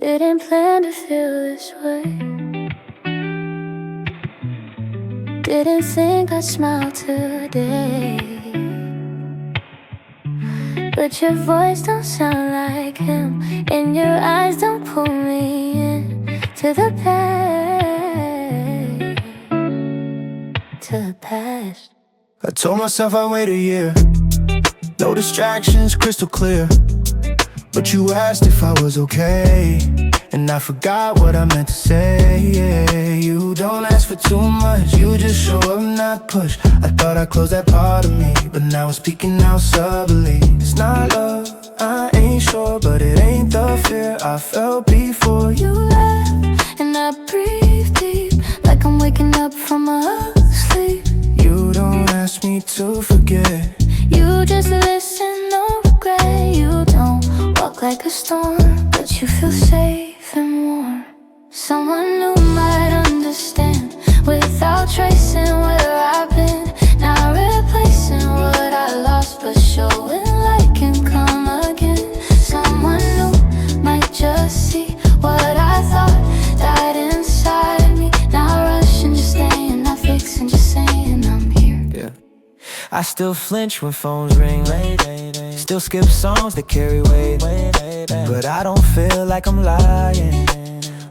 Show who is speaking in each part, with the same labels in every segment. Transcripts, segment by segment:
Speaker 1: Didn't plan to feel this way. Didn't think I'd smile today. But your voice don't sound like him, and your eyes don't pull me in to the past, to the past.
Speaker 2: I told myself I'd wait a year, no distractions, crystal clear. But you asked if I was okay, and I forgot what I meant to say. Yeah, you don't ask for too much, you just show up, not push. I thought I closed that part of me, but now it's peeking out subtly. It's not love, I ain't sure, but it ain't the fear I felt before
Speaker 1: you left, and I breathe deep, like I'm waking up from a sleep.
Speaker 2: You don't ask me to forget,
Speaker 1: you just listen, no regret. You don't walk like a storm, but you feel safe and warm. Someone new might understand, without tracing where I've been. Not replacing what I lost, but showing light can come again. Someone new might just see what I thought died inside me. Not rushing, just staying, not fixing, just saying I'm here.
Speaker 2: Yeah. I still flinch when phones ring, still skip songs that carry weight, but I don't feel like I'm lying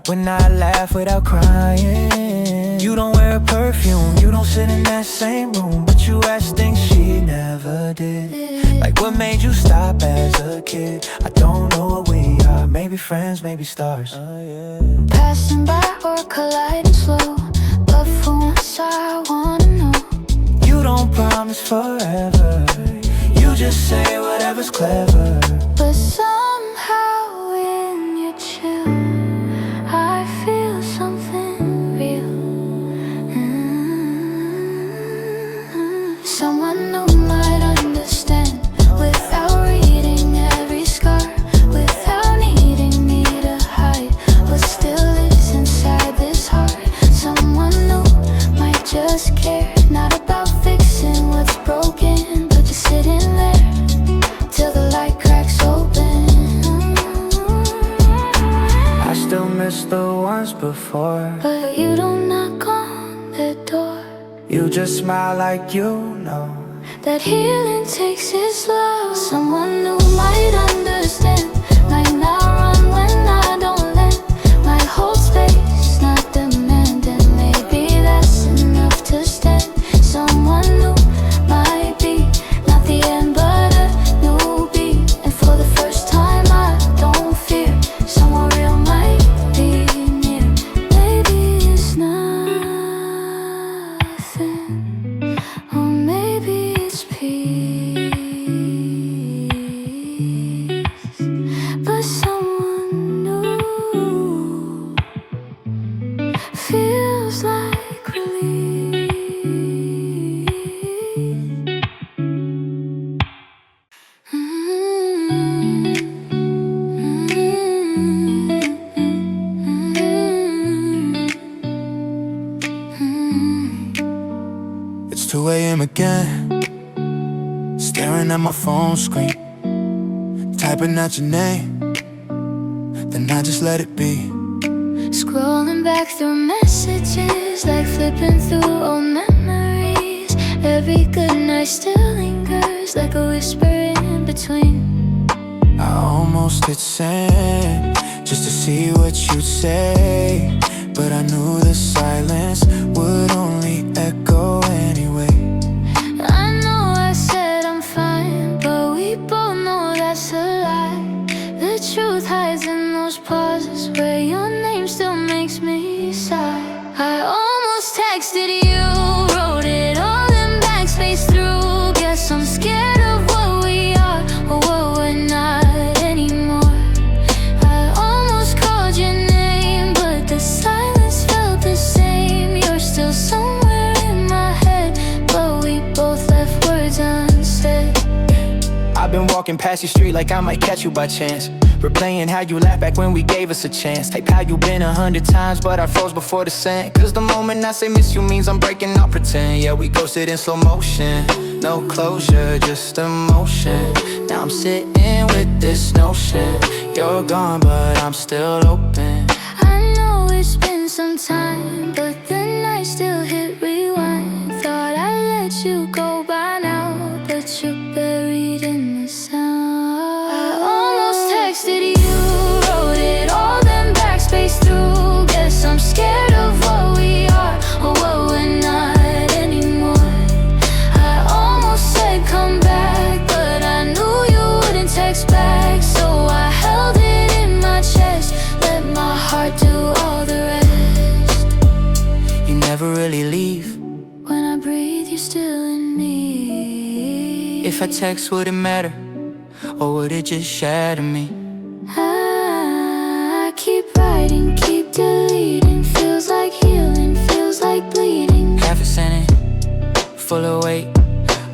Speaker 2: when I laugh without crying. You don't wear a perfume, you don't sit in that same room, but you ask things she never did. Like what made you stop as a kid? I don't know what we are, maybe friends, maybe stars.
Speaker 1: Passing by or colliding slow, but for once I wanna know.
Speaker 2: You don't promise forever, you just say whatever's clever.
Speaker 1: But somehow when you chill, I feel something real. Someone new might understand, without reading every scar, without needing me to hide what still lives inside this heart. Someone new might just care, not about fixing what's broken, but just sitting there till the light cracks open.
Speaker 2: I still miss the ones before,
Speaker 1: but you don't knock on the door.
Speaker 2: You just smile like you know
Speaker 1: that healing takes it slow. Someone new might understand, might not run when I don't lend, might hold space, not demanding. Maybe that's enough to stand. Someone new might be not the end, but a new beat. And for the first time I don't fear, someone real might be near. Maybe it's nothing, or maybe it's peace, but someone new feels like relief.
Speaker 2: It's 2 a.m. again, staring at my phone screen, typing out your name, then I just let it be.
Speaker 1: Scrolling back through messages, like flipping through old memories. Every good night still lingers, like a whisper in between.
Speaker 2: I almost hit send, just to see what you'd say, but I knew the silence would only echo anyway.
Speaker 1: I know I said I'm fine, but we both know that's a lie. The truth hides in those pauses where your name still makes me sigh. I almost texted you, wrote it all in backspace through. Guess I'm scared of what we are, or what we're not anymore. I almost called your name, but the silence felt the same. You're still somewhere in my head, but we both left words unsaid.
Speaker 2: I've been walking walking past your street like I might catch you by chance. Replaying how you laughed back when we gave us a chance. Type how you been 100 times, but I froze before the sand. Cause the moment I say miss you means I'm breaking out pretend. Yeah, we ghosted in slow motion. No closure, just emotion. Now I'm sitting with this notion. You're gone, but I'm still open.
Speaker 1: I know it's been some time, but then I still hit rewind. Thought I let you go by now, but you're buried in the sound. I almost texted you, wrote it all, then backspace through. Guess I'm scared of what we are, or what we're not anymore. I almost said come back, but I knew you wouldn't text back. So I held it in my chest, let my heart do all the rest.
Speaker 2: You never really leave.
Speaker 1: When I breathe, you're still in me.
Speaker 2: If I text, would it matter? Or would it just shatter me?
Speaker 1: I keep writing, keep deleting. Feels like healing, feels like bleeding.
Speaker 2: Half a sentence, full of weight,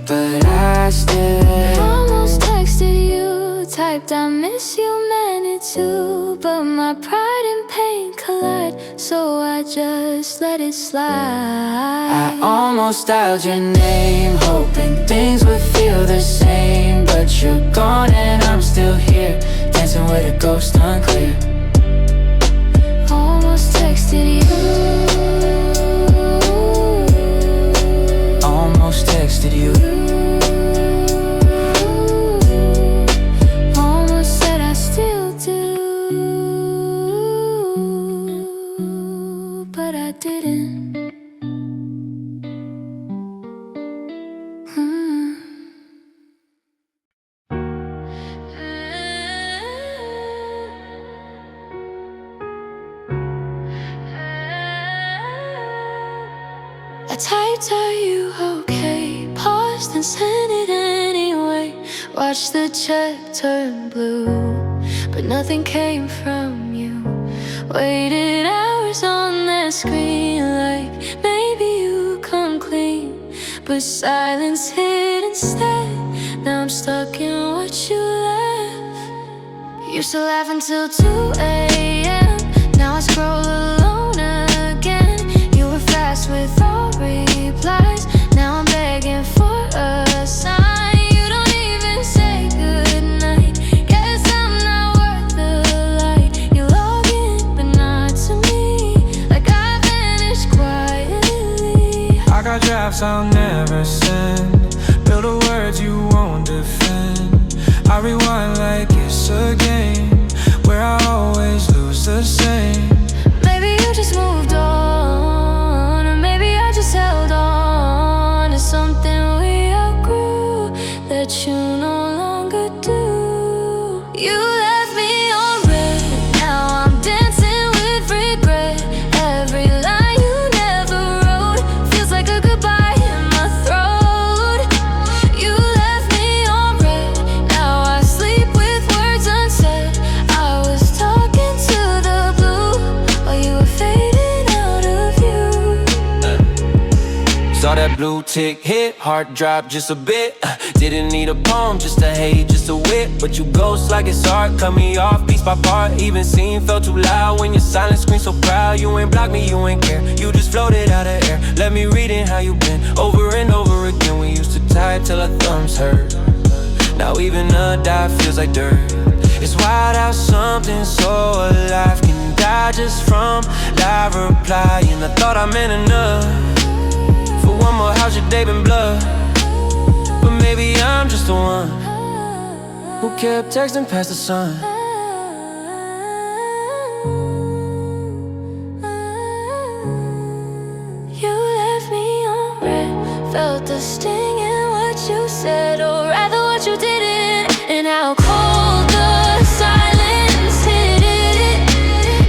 Speaker 2: but I still
Speaker 1: almost texted you, typed I miss you, meant it too. But my pride and pain collide, so I just let it slide.
Speaker 2: I almost dialed your name, hoping things would feel the same. But you're gone and I'm still here, dancing with a ghost unclear.
Speaker 1: Almost texted you.
Speaker 2: Almost texted you.
Speaker 1: Almost said I still do, but I didn't. I typed, are you okay? Paused and sent it anyway. Watched the chat turn blue, but nothing came from you. Waited hours on that screen like maybe you come clean, but silence hit instead. Now I'm stuck in what you left. Used to laugh until 2 a.m. Now I scroll alone again. You were fast with all replies. Now I'm begging for a sign. You don't even say goodnight. Guess I'm not worth the light. You log in, but not to me. Like I vanished quietly.
Speaker 2: I got drafts I'll never send, build the words you won't defend. I rewind like it's a game, where I always lose the same.
Speaker 1: Maybe you just moved on, or maybe I just held on to something we outgrew that you no longer do. You left me on red, now I'm dancing with regret. Every line you never wrote feels like a goodbye in my throat. You left me on red, now I sleep with words unsaid. I was talking to the blue while you were fading out of view.
Speaker 2: Saw that blue tick hit, heart dropped just a bit. Didn't need a poem, just a hate, just a whip. But you ghost like it's art, cut me off piece by part. Even scene felt too loud when your silence screamed so proud. You ain't blocked me, you ain't care, you just floated out of air. Let me read in how you been, over and over again. We used to tie it till our thumbs hurt. Now even a die feels like dirt. It's wild how something so alive can die just from live reply. And I thought I meant enough for one more, how's your day been blood? But maybe I'm just the one who kept texting past the sun.
Speaker 1: You left me on red, felt the sting in what you said, or rather what you didn't, and how cold the silence hit it.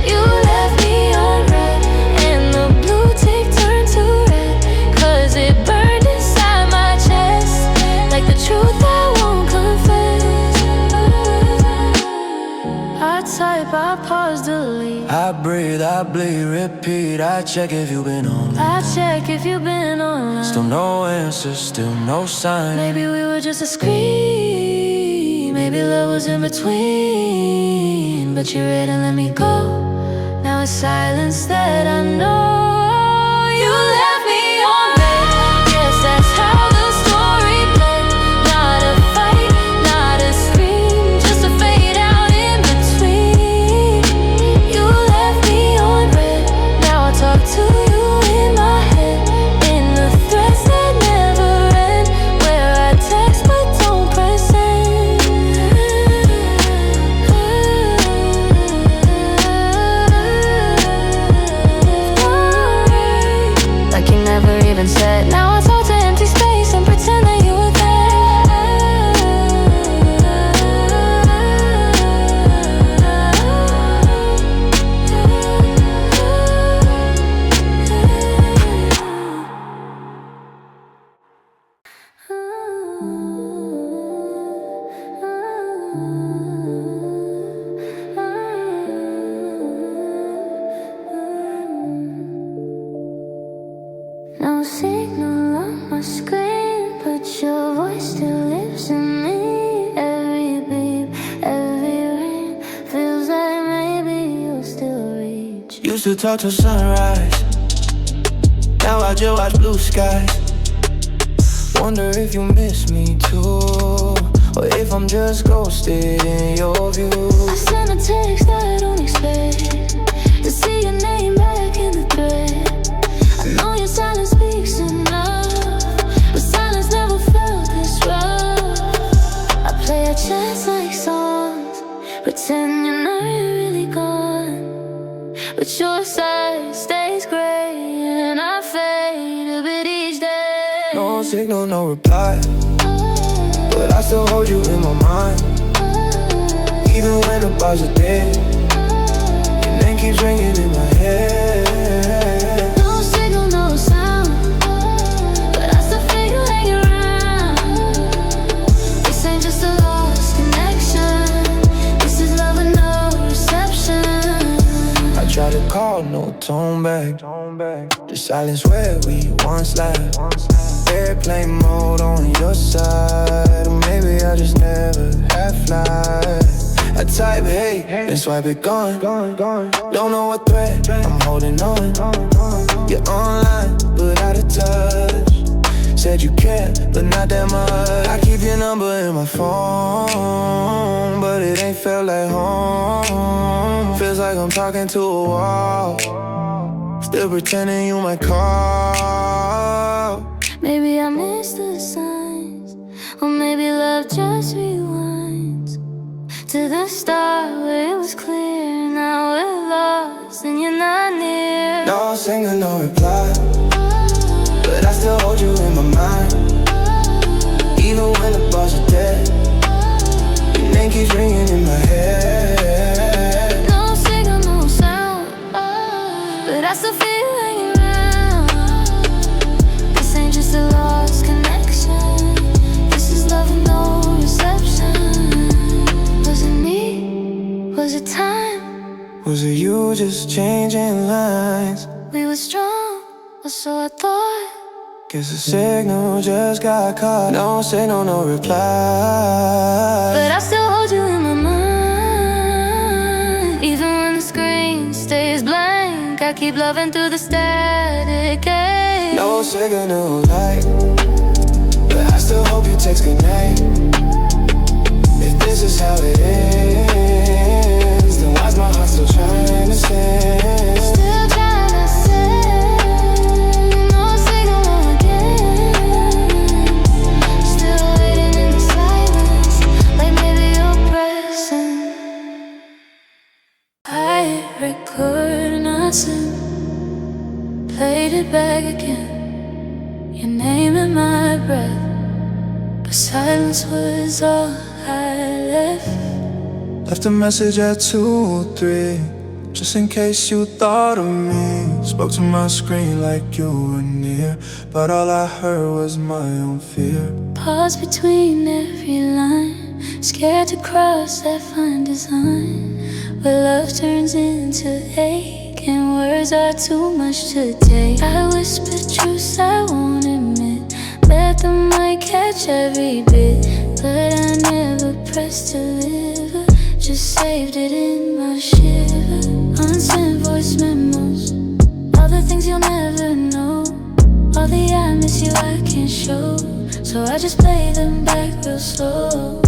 Speaker 1: You left me on red, and the blue tick turned to red, cause it burned inside my chest like the truth I won't confess. I type, I pause, delete.
Speaker 2: I breathe, I bleed, repeat. I check if you've been online.
Speaker 1: I check if you've been online.
Speaker 2: Still no answers, still no sign.
Speaker 1: Maybe we were just a scream maybe love was in between, but you read and let me go. Now it's silence that I know. You left me on red. Guess that's how the story played. Not a fight, not a scream, just a fade out in between. You left me on red. Now I talk to you in my head, in the threads that never end, where I text but don't press send. Like you never even said. Now I talk to empty space and pretend that you were No signal on my screen, but your voice still lives in me. Every beep, every ring, feels like maybe you'll still reach.
Speaker 2: Used to talk to sunrise, now I just watch blue skies. Wonder if you miss me too, or if I'm just ghosted in your view.
Speaker 1: I sent a text that I don't expect to see your name back in the thread. I know your silence speaks enough, but silence never felt this rough. I play our chats like songs, pretend you're not really gone, but your side stays gray and I fade a bit each day.
Speaker 2: No signal, no reply, but I still hold you in my mind. Even when the bars are dead, your name keeps ringing in my head.
Speaker 1: No signal, no sound, but I still feel you hanging around. This ain't just a lost connection, this is love with no reception.
Speaker 2: I try to call, no tone back. The silence where we once laughed. Airplane mode on your side, or maybe I just never had flight. I type hey, then swipe it gone. Don't know what thread I'm holding on. You're online, but out of touch. Said you care, but not that much. I keep your number in my phone, but it ain't felt like home. Feels like I'm talking to a wall, still pretending you might call.
Speaker 1: Maybe I missed the signs, or maybe love just rewinds to the start where it was clear. Now we're lost and you're not near.
Speaker 2: No signal, no reply, but I still hold you in my mind. Even when the bars are dead, your name keeps ringing in my head.
Speaker 1: No signal, no sound, but I still feel you hanging around. This ain't just a lost connection, this is love with no reception. Was it me? Was it time?
Speaker 2: Was it you just changing lines?
Speaker 1: We were strong, or so I thought.
Speaker 2: Guess the signal just got caught. No signal, no reply,
Speaker 1: But I still hold you in my mind. Even when the screen stays blank, I keep loving through the static.
Speaker 2: no signal light, but I still hope you text goodnight. If this is how it ends, then why's my heart still trying to send?
Speaker 1: Still trying to send, no signal again. Still waiting in the silence, like maybe you're present. I record and unsent, played it back again. Your name in my breath, but silence was all I left.
Speaker 2: Left a message at 2 or 3, just in case you thought of me. Spoke to my screen like you were near, but all I heard was my own fear.
Speaker 1: Pause between every line, scared to cross that fine design, where love turns into ache and words are too much to take. I whisper truths I won't admit, bet them might catch every bit, but I never pressed deliver. Just saved it in my shiver. Unsent voice memos, all the things you'll never know, all the I miss you I can't show, so I just play them back real slow.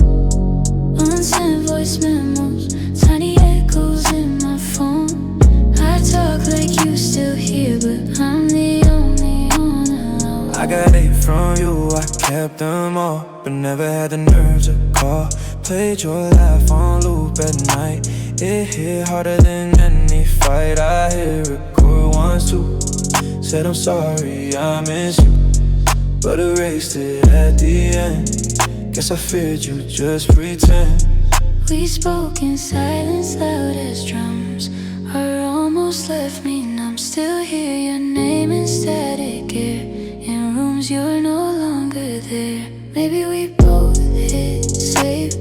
Speaker 1: Unsent voice memos, tiny echoes in my phone. I talk like you still here, but I'm the only one alone.
Speaker 2: I got 8 from you, I kept them all, but never had the nerve to call. Played your laugh on loop at night. It hit harder than any fight. I hit record once too. Said I'm sorry, I miss you, but erased it at the end. Guess I feared you, just pretend.
Speaker 1: We spoke in silence, loud as drums. Our almost left me numb. Still hear your name in static air. In rooms you're no longer there. Maybe we both hit save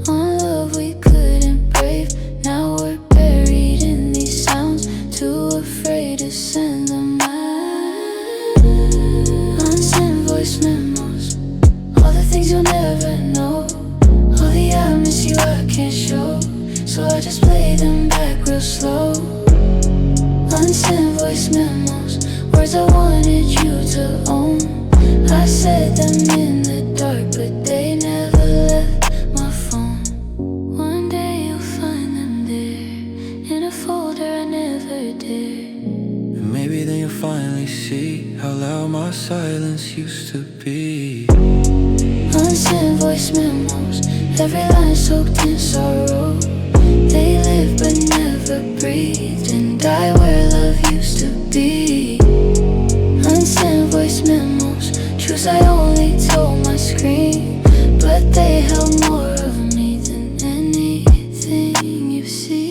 Speaker 1: on love we couldn't brave. Now we're buried in these sounds, too afraid to send them out. Unsent voice memos, all the things you'll never know, all the I miss you I can't show, so I just play them back real slow. Unsent voice memos, words I wanted you to own. I said them in the dark, but they never left my phone. One day you'll find them there, in a folder I never did.
Speaker 2: And maybe then you'll finally see how loud my silence used to be.
Speaker 1: Unsent voice memos, every line soaked in sorrow. They live but never breathed and die where love used to be. Unsent voice memos, truths I only told my screen, but they held more of me than anything you see.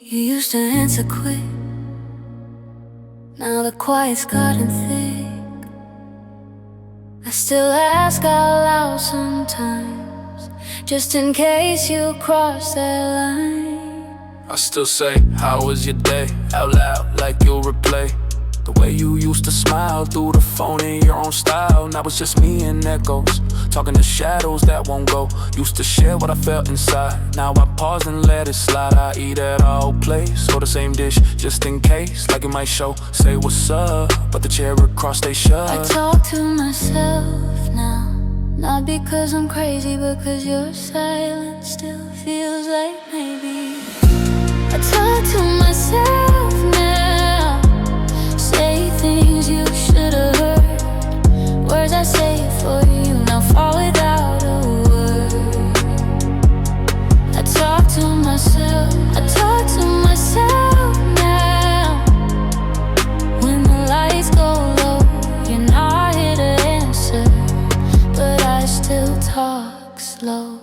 Speaker 1: You used to answer quick, now the quiet's gotten thick. I still ask out loud sometimes, just in case you cross that line.
Speaker 3: I still say, how was your day? Out loud, like you'll replay the way you used to smile through the phone in your own style. Now it's just me and echoes, talking to shadows that won't go. Used to share what I felt inside, now I pause and let it slide. I eat at our old place, or the same dish, just in case, like it might show. Say what's up, but the chair across they shut.
Speaker 1: I talk to myself now, not because I'm crazy, but cause your silence still feels like maybe. I talk to myself now, say things you should've heard, words I say for you now fall without a word. I talk to myself, I talk to myself now. When the lights go low, you're not here to answer, but I still talk slow.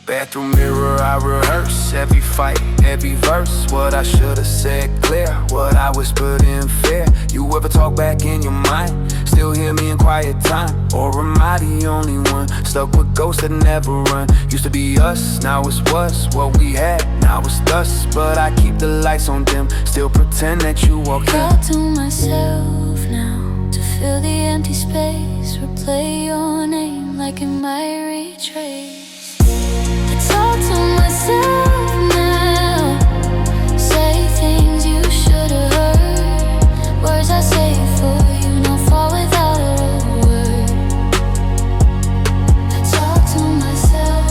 Speaker 3: Bathroom mirror, I rehearse every fight, every verse. What I should've said clear, what I whispered in fear. You ever talk back in your mind, still hear me in quiet time? Or am I the only one, stuck with ghosts that never run? Used to be us, now it's was what we had, now it's dust. But I keep the lights on dim, still pretend that you walk in.
Speaker 1: Talk to myself now, to fill the empty space, replay your name like it might retrace. Talk to myself now, say things you should've heard, words I say for you don't fall without a word. I talk to myself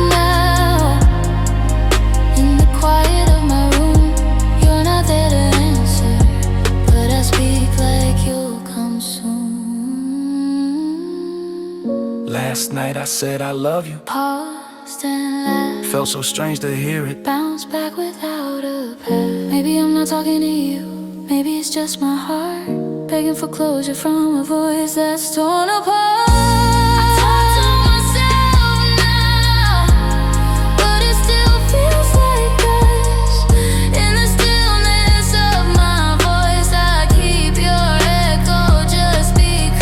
Speaker 1: now, in the quiet of my room. You're not there to answer, but I speak like
Speaker 2: said I love you.
Speaker 1: Paused and laughed.
Speaker 2: Felt so strange to hear it.
Speaker 1: Bounce back without a path. Maybe I'm not talking to you. Maybe it's just my heart begging for closure from a voice that's torn apart. I talk to myself now, but it still feels like us. In the stillness of my voice, I keep your echo just because.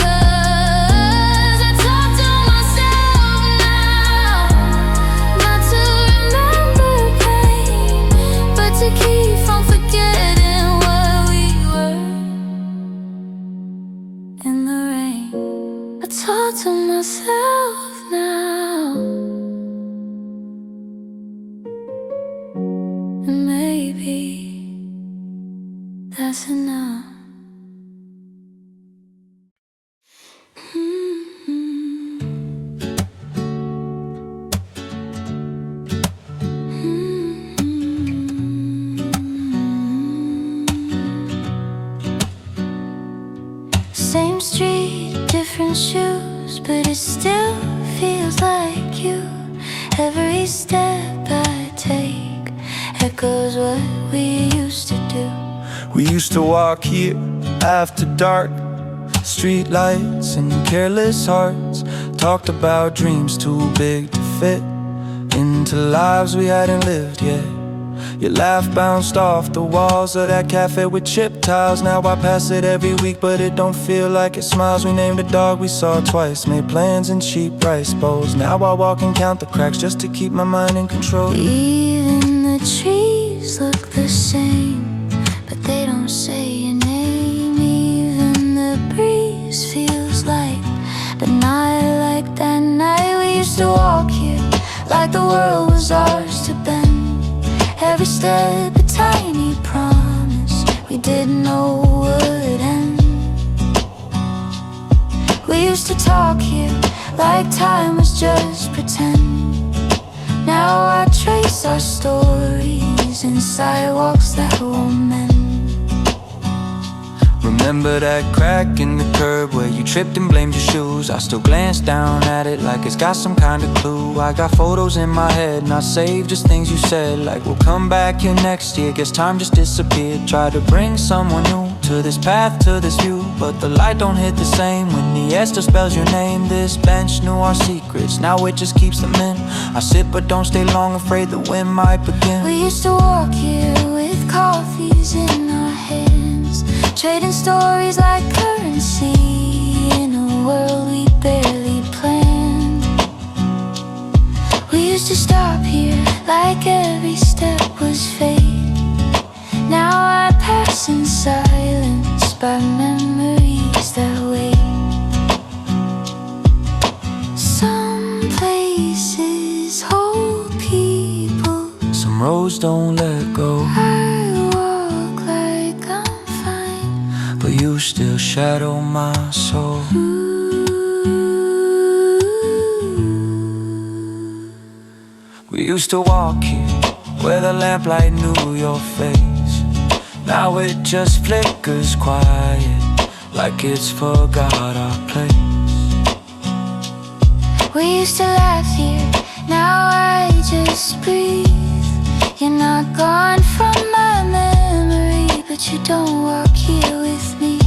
Speaker 1: I talk to myself now, not to remember pain, but to keep from forgetting what we were. In the rain, I talk to myself now, and maybe that's enough. Same street, different shoes, but it still feels like you. Every step I take echoes what we used to do.
Speaker 2: We used to walk here after dark, street lights and careless hearts. Talked about dreams too big to fit into lives we hadn't lived yet. Your laugh bounced off the walls of that cafe with chip tiles. Now I pass it every week, but it don't feel like it smiles. We named a dog we saw twice, made plans in cheap rice bowls. Now I walk and count the cracks just to keep my mind in control.
Speaker 1: Even the trees look the same, but they don't say your name. Even the breeze feels light, but not like that night we used to walk here, like the world was ours to bend. Every step a tiny promise we didn't know would end. We used to talk here like time was just pretend. Now I trace our stories in sidewalks that won't mend.
Speaker 2: Remember that crack in the curb where you tripped and blamed your shoes? I still glance down at it like it's got some kind of clue. I got photos in my head and I saved just things you said, like we'll come back here next year. Guess time just disappeared. Tried to bring someone new to this path, to this view, but the light don't hit the same when the air still spells your name. This bench knew our secrets, now it just keeps them in. I sit but don't stay long, afraid the wind might begin.
Speaker 1: We used to walk here with coffees in our hands, trading stories like currency in a world we barely planned. We used to stop here like every step was fate. Now I pass in silence by memories that wait. Some places hold people,
Speaker 2: some roads don't let go.
Speaker 1: I walk like I'm fine,
Speaker 2: but you still shadow my soul. We used to walk here where the lamplight knew your face. Now it just flickers quiet, like it's forgot our place.
Speaker 1: We used to laugh here, now I just breathe. You're not gone from my memory, but you don't walk here with me.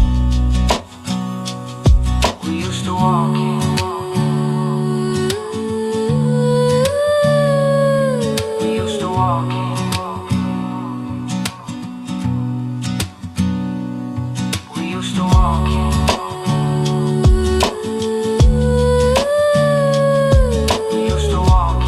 Speaker 2: We used to walk here. We used to walk here. We used to walk here. We used to walk here.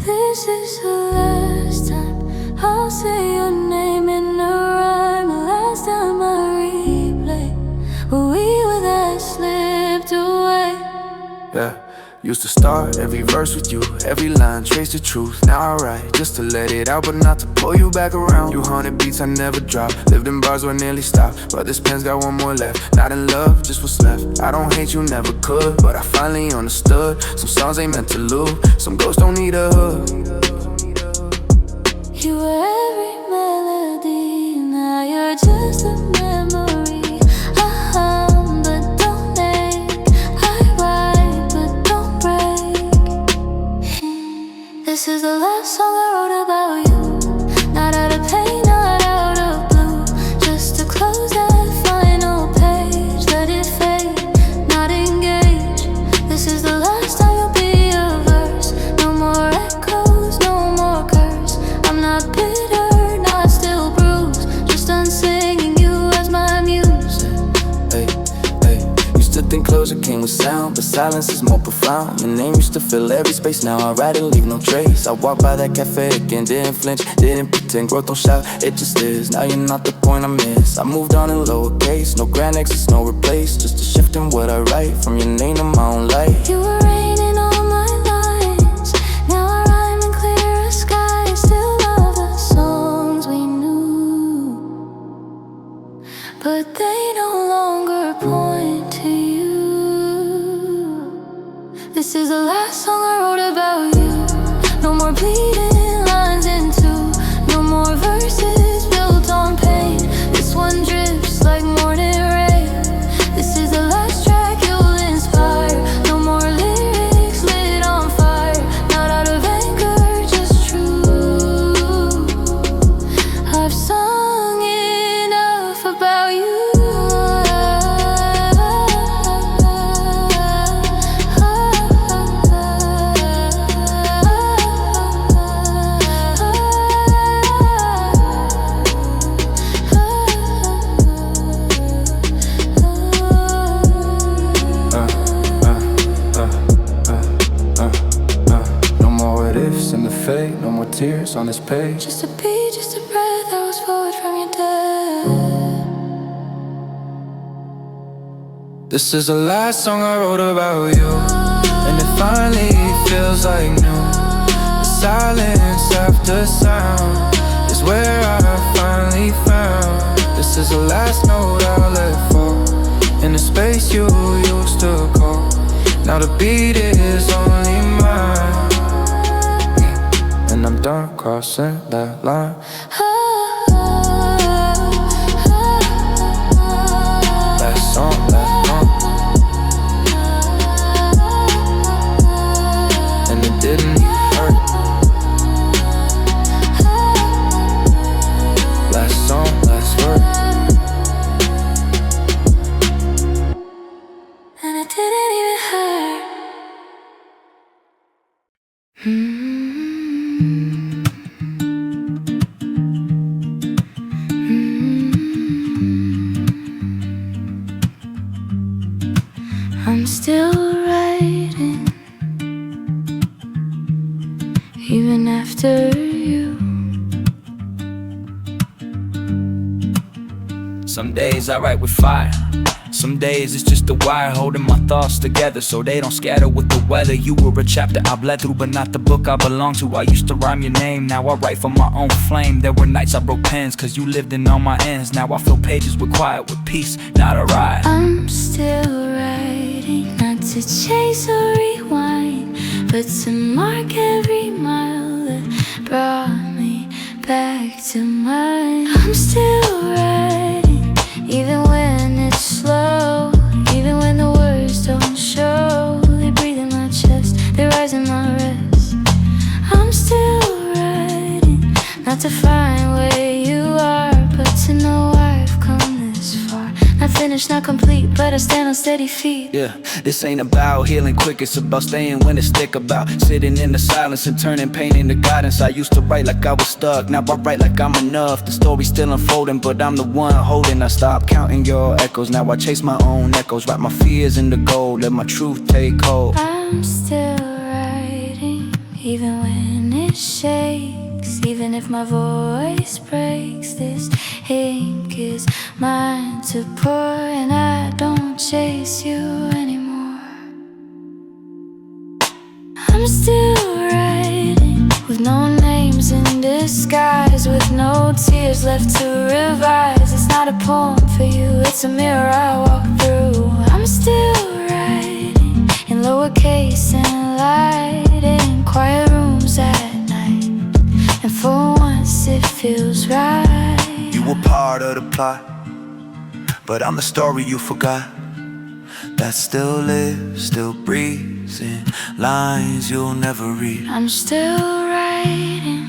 Speaker 1: This is the last time I'll say your name in a rhyme. The last time I replay when we were that slipped away.
Speaker 2: Yeah,
Speaker 3: Used to start every verse with you, every line trace the truth. Now I write just to let it out, but not to pull you back around. You 100 beats I never dropped, lived in bars where I nearly stopped, but this pen's got one more left. Not in love, just what's left. I don't hate you, never could, but I finally understood. Some songs ain't meant to lose, some ghosts don't need a hood.
Speaker 1: You were every melody, now you're just a memory. But don't make, I write, but don't break. This is the last song I wrote about you. Not out of pain, not out of blue, just to close that final page. Let it fade, not engage. This is the last time you'll be a verse. No more echoes, no more curse. I'm not bitter, not still bruised, just done singing you as my muse.
Speaker 3: Hey, hey, used to think closure came with sound, but silence is more profound. Your name used to fill every space, now I write and leave no trace. I walk by that cafe again, didn't flinch, didn't pretend, growth don't shout, it just is. Now you're not the point I miss. I moved on in lowercase, no grand exits, no replace, just a shift in what I write, from your name to my own life.
Speaker 1: You were raining on my lines, now I rhyme in clearer skies. Still love the songs we knew, but they no longer point to you. This is the last song I wrote about you. No more bleeding lines in two, no more verses built on pain. This one drifts like morning rain. This is the last track you'll inspire. No more lyrics lit on fire, not out of anger, just true. I've sung enough about you.
Speaker 3: No more what ifs in the fade, no more tears on this page.
Speaker 1: Just a beat, just a breath that was forward from your death.
Speaker 3: This is the last song I wrote about you, and it finally feels like new. The silence after sound is where I finally found. This is the last note I'll let fall in the space you used to call. Now the beat is only mine, and I'm done crossing that line. Last song, last song, and it didn't hurt. Last song, last word,
Speaker 1: And it didn't even hurt. I'm still writing, even after you.
Speaker 3: Some days I write with fire, some days it's just a wire holding my thoughts together so they don't scatter with the weather. You were a chapter I bled through, but not the book I belong to. I used to rhyme your name, now I write for my own flame. There were nights I broke pens, cause you lived in all my ends. Now I fill pages with quiet, with peace, not a riot.
Speaker 1: I'm still writing, not to chase or rewind, but to mark every mile that brought me back to mine. I'm still writing, even when it's slow, even when the words don't show. They breathe in my chest, they rise in my rest. I'm still writing, not to find where you are, but to know I've come this far. Not finished, not complete, but I stand on steady feet.
Speaker 3: Yeah, this ain't about healing quick, it's about staying when it's thick. About sitting in the silence and turning pain into guidance. I used to write like I was stuck, now I write like I'm enough. The story's still unfolding, but I'm the one holding. I stopped counting your echoes, now I chase my own echoes. Write my fears into gold, let my truth take hold.
Speaker 1: I'm still writing, even when it shakes, even if my voice breaks. This ink is mine to pour, and I don't chase you anymore. no names in disguise, with no tears left to revise. It's not a poem for you, it's a mirror I walk through. I'm still writing in lowercase and light, in quiet rooms at night, and for once it feels right.
Speaker 2: You were part of the plot, but I'm the story you forgot, that still lives, still breathes in lines you'll never read.
Speaker 1: I'm still writing,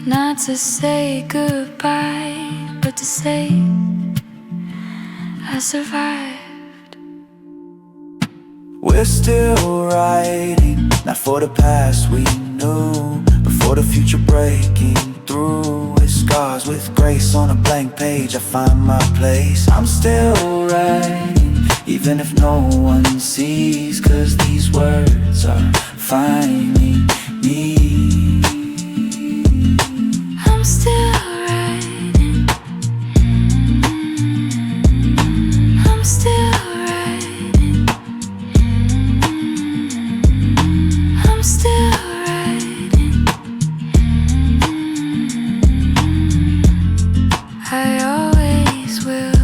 Speaker 1: not to say goodbye, but to say I survived.
Speaker 2: We're still writing, not for the past we knew, but for the future breaking through. With scars, with grace on a blank page, I find my place. I'm still writing, even if no one sees, 'cause these words are finding me.
Speaker 1: I'm still writing, I'm still writing, I'm still writing. I always will.